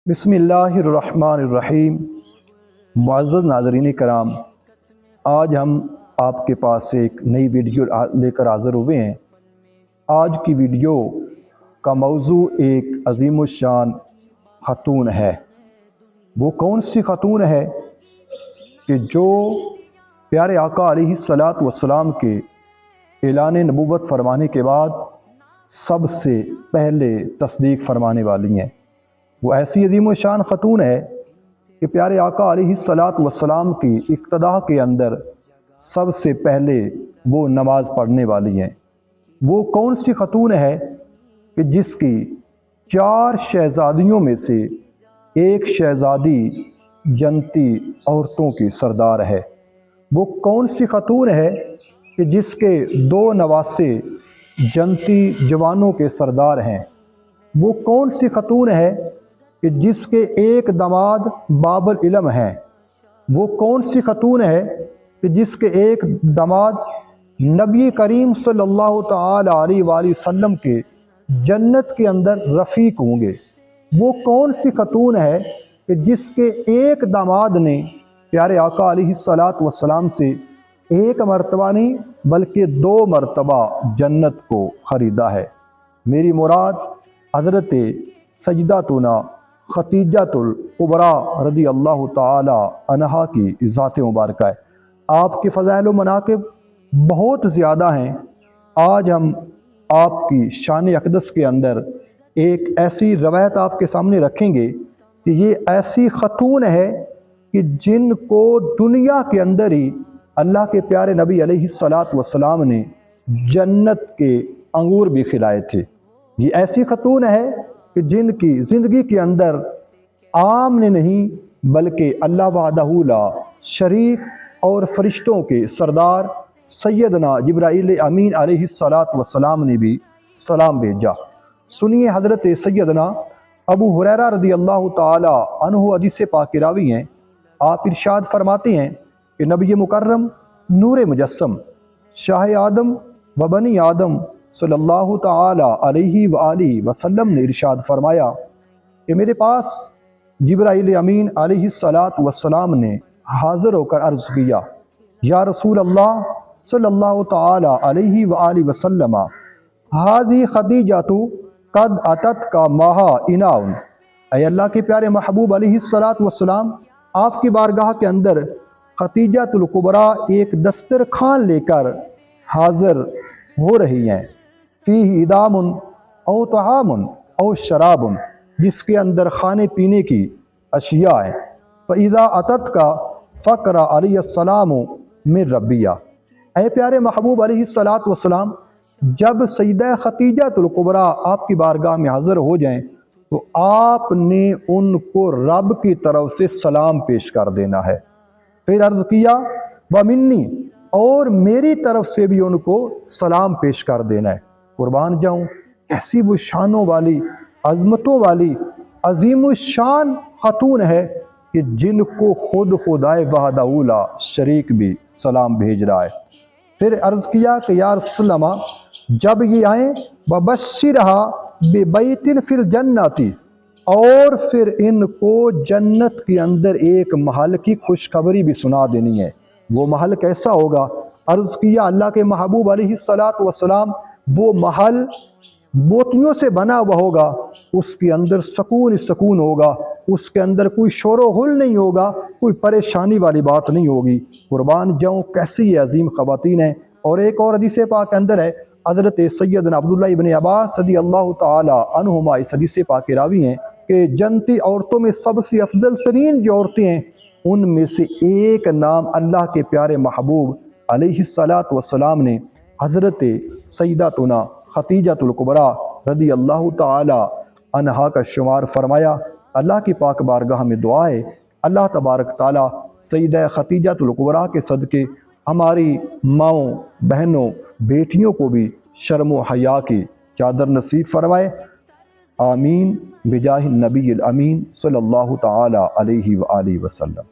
بسم اللہ الرحمن الرحیم۔ معزز ناظرین کرام، آج ہم آپ کے پاس ایک نئی ویڈیو لے کر حاضر ہوئے ہیں۔ آج کی ویڈیو کا موضوع ایک عظیم الشان خاتون ہے۔ وہ کون سی خاتون ہے کہ جو پیارے آقا علیہ الصلاۃ والسلام کے اعلان نبوت فرمانے کے بعد سب سے پہلے تصدیق فرمانے والی ہیں۔ وہ ایسی عظیم الشان خاتون ہے کہ پیارے آقا علیہ الصلاۃ والسلام کی اقتداء کے اندر سب سے پہلے وہ نماز پڑھنے والی ہیں۔ وہ کون سی خاتون ہے کہ جس کی 4 شہزادیوں میں سے ایک شہزادی جنتی عورتوں کی سردار ہے۔ وہ کون سی خاتون ہے کہ جس کے 2 نواسے جنتی جوانوں کے سردار ہیں۔ وہ کون سی خاتون ہے کہ جس کے ایک داماد باب العلم ہیں۔ وہ کون سی خاتون ہے کہ جس کے ایک داماد نبی کریم صلی اللہ تعالی علیہ وآلہ وسلم کے جنت کے اندر رفیق ہوں گے۔ وہ کون سی خاتون ہے کہ جس کے ایک داماد نے پیارے آقا علیہ الصلاۃ والسلام سے ایک مرتبہ نہیں بلکہ 2 مرتبہ جنت کو خریدا ہے۔ میری مراد حضرت سیداتنا خدیجۃ الکبریٰ رضی اللہ تعالی عنہا کی ذات مبارکہ ہے۔ آپ کے فضائل و مناقب بہت زیادہ ہیں۔ آج ہم آپ کی شان اقدس کے اندر ایک ایسی روایت آپ کے سامنے رکھیں گے کہ یہ ایسی خاتون ہے کہ جن کو دنیا کے اندر ہی اللہ کے پیارے نبی علیہ الصلاۃ والسلام نے جنت کے انگور بھی کھلائے تھے۔ یہ ایسی خاتون ہے کہ جن کی زندگی کے اندر عام نے نہیں بلکہ اللہ وحدہ لا شریک اور فرشتوں کے سردار سیدنا جبرائیل امین علیہ الصلاۃ والسلام نے بھی سلام بھیجا۔ سنیے حضرت سیدنا ابو ہریرہ رضی اللہ تعالی عنہ حدیث پاک راوی ہیں۔ آپ ارشاد فرماتے ہیں کہ نبی مکرم نور مجسم شاہ آدم و بنی آدم صلی اللہ تعالی علیہ وآلہ وسلم نے ارشاد فرمایا کہ میرے پاس جبرائیل امین علیہ الصلاۃ والسلام نے حاضر ہو کر عرض کیا، یا رسول اللہ صلی اللہ تعالی علیہ وآلہ وسلم، ہذی خدیجۃ قد اتت کا ماہا اناؤن۔ اے اللہ کے پیارے محبوب علیہ الصلاۃ والسلام، آپ کی بارگاہ کے اندر خدیجۃ الکبریٰ ایک دسترخوان لے کر حاضر ہو رہی ہیں، فیہ ادام او طعام او شراب، جس کے اندر کھانے پینے کی اشیاء ہیں۔ فَإِذَا أَتَتْكَ فَقْرَ عَلَيَّ السَّلَامُ مِن رَبِّيَ۔ اے پیارے محبوب علیہ الصلاۃ والسلام، جب سیدہ خدیجۃ الکبریٰ آپ کی بارگاہ میں حاضر ہو جائیں تو آپ نے ان کو رب کی طرف سے سلام پیش کر دینا ہے۔ پھر عرض کیا وَمِنِّی، اور میری طرف سے بھی ان کو سلام پیش کر دینا ہے۔ قربان جاؤں، ایسی وہ شانوں والی عظمتوں والی عظیم الشان خاتون ہے کہ جن کو خود خدائے وحدہ لا شریک بھی سلام بھیج رہا ہے۔ پھر عرض کیا کہ یا رسول اللہ، جب یہ آئیں وَبَشِّرْهَا بِبَيْتٍ فِي الْجَنَّةِ، اور پھر ان کو جنت کے اندر ایک محل کی خوشخبری بھی سنا دینی ہے۔ وہ محل کیسا ہوگا؟ عرض کیا اللہ کے محبوب علیہ الصلاۃ والسلام، وہ محل موتیوں سے بنا ہوا ہوگا، اس کے اندر سکون سکون ہوگا، اس کے اندر کوئی شور و غل نہیں ہوگا، کوئی پریشانی والی بات نہیں ہوگی۔ قربان جاؤں، کیسی یہ عظیم خواتین ہیں۔ اور ایک اور حدیث پاک کے اندر ہے، حضرت سیدنا عبداللہ ابن عباس رضی اللہ تعالی عنہما اس حدیث پاک کے راوی ہیں کہ جنتی عورتوں میں سب سے افضل ترین جو عورتیں ہیں ان میں سے ایک نام اللہ کے پیارے محبوب علیہ الصلاۃ والسلام نے حضرت سیداتنا خدیجۃ الکبریٰ رضی اللہ تعالی عنہا کا شمار فرمایا۔ اللہ کی پاک بارگاہ میں دعا ہے، اللہ تبارک تعالی سیدہ خدیجۃ الکبریٰ کے صدقے ہماری ماؤں، بہنوں، بیٹیوں کو بھی شرم و حیا کی چادر نصیب فرمائے۔ آمین بجاہ النبی الامین صلی اللہ تعالی علیہ وآلہ وسلم۔